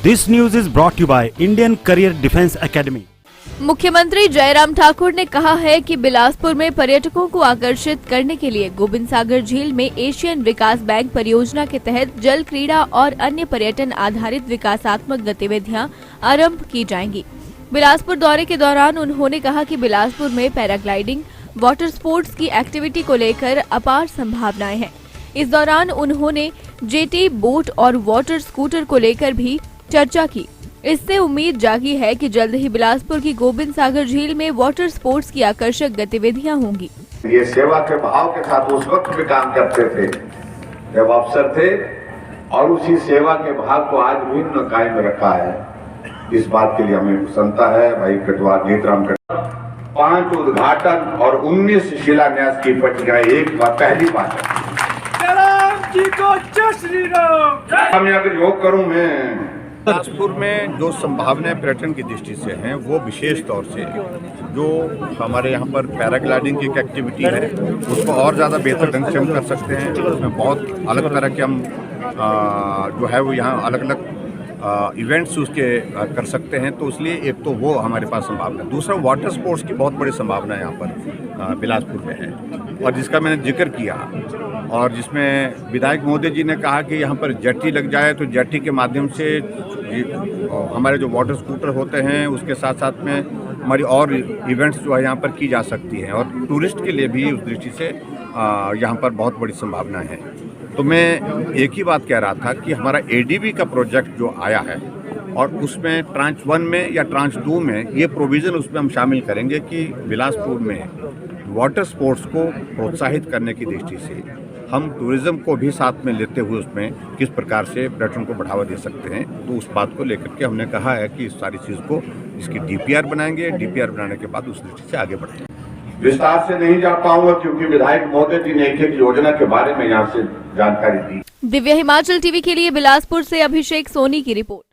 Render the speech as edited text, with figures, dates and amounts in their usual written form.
This news is brought to you by Indian Career Defence Academy. मुख्यमंत्री जयराम ठाकुर ने कहा है कि बिलासपुर में पर्यटकों को आकर्षित करने के लिए गोविंद सागर झील में एशियन विकास बैंक परियोजना के तहत जल क्रीड़ा और अन्य पर्यटन आधारित विकासात्मक गतिविधियां आरंभ की जाएंगी। बिलासपुर दौरे के दौरान उन्होंने कहा कि बिलासपुर में पैराग्लाइडिंग, वाटर स्पोर्ट्स की एक्टिविटी को लेकर अपार संभावनाएं हैं। इस दौरान उन्होंने जेटी, बोट और वाटर स्कूटर को लेकर भी चर्चा की। इससे उम्मीद जागी है कि जल्द ही बिलासपुर की गोविंद सागर झील में वाटर स्पोर्ट्स की आकर्षक गतिविधियां होंगी। ये सेवा के भाव के साथ उस वक्त भी काम करते थे जब अफसर थे, और उसी सेवा के भाव को आज भी उन्होंने कायम रखा है। इस बात के लिए हमें प्रसन्नता है। भाई कटवा, जीतराम कटवा 5 उद्घाटन और 19 शिलान्यास की पट्टिका एक बार पहली बार जी को जय श्री राम। अगर योग करूं मैं बिलासपुर में जो संभावनाएं पर्यटन की दृष्टि से हैं वो विशेष तौर से जो हमारे यहाँ पर पैराग्लाइडिंग की एक एक्टिविटी है उसको और ज़्यादा बेहतर ढंग से हम कर सकते हैं। उसमें बहुत अलग तरह के हम जो है वो यहाँ अलग अलग इवेंट्स उसके कर सकते हैं। तो इसलिए एक तो वो हमारे पास संभावना है। दूसरा, वाटर स्पोर्ट्स की बहुत बड़ी संभावना यहाँ पर बिलासपुर में है, और जिसका मैंने जिक्र किया, और जिसमें विधायक महोदय जी ने कहा कि यहाँ पर जेटी लग जाए तो जेटी के माध्यम से हमारे जो वाटर स्कूटर होते हैं उसके साथ साथ में हमारी और इवेंट्स जो है यहाँ पर की जा सकती हैं, और टूरिस्ट के लिए भी उस दृष्टि से यहाँ पर बहुत बड़ी संभावना है। तो मैं एक ही बात कह रहा था कि हमारा एडीबी का प्रोजेक्ट जो आया है और उसमें ट्रांच 1 में या ट्रांच 2 में ये प्रोविज़न उसमें हम शामिल करेंगे कि बिलासपुर में वाटर स्पोर्ट्स को प्रोत्साहित करने की दृष्टि से हम टूरिज्म को भी साथ में लेते हुए उसमें किस प्रकार से पर्यटन को बढ़ावा दे सकते हैं। तो उस बात को लेकर के हमने कहा है कि इस सारी चीज़ को इसकी डीपीआर बनाएंगे। डीपीआर बनाने के बाद उस दृष्टि से आगे बढ़ेंगे। विस्तार से नहीं जा पाऊंगा क्योंकि विधायक महोदय जी ने एक योजना के बारे में यहाँ से जानकारी दी। दिव्य हिमाचल टीवी के लिए बिलासपुर से अभिषेक सोनी की रिपोर्ट।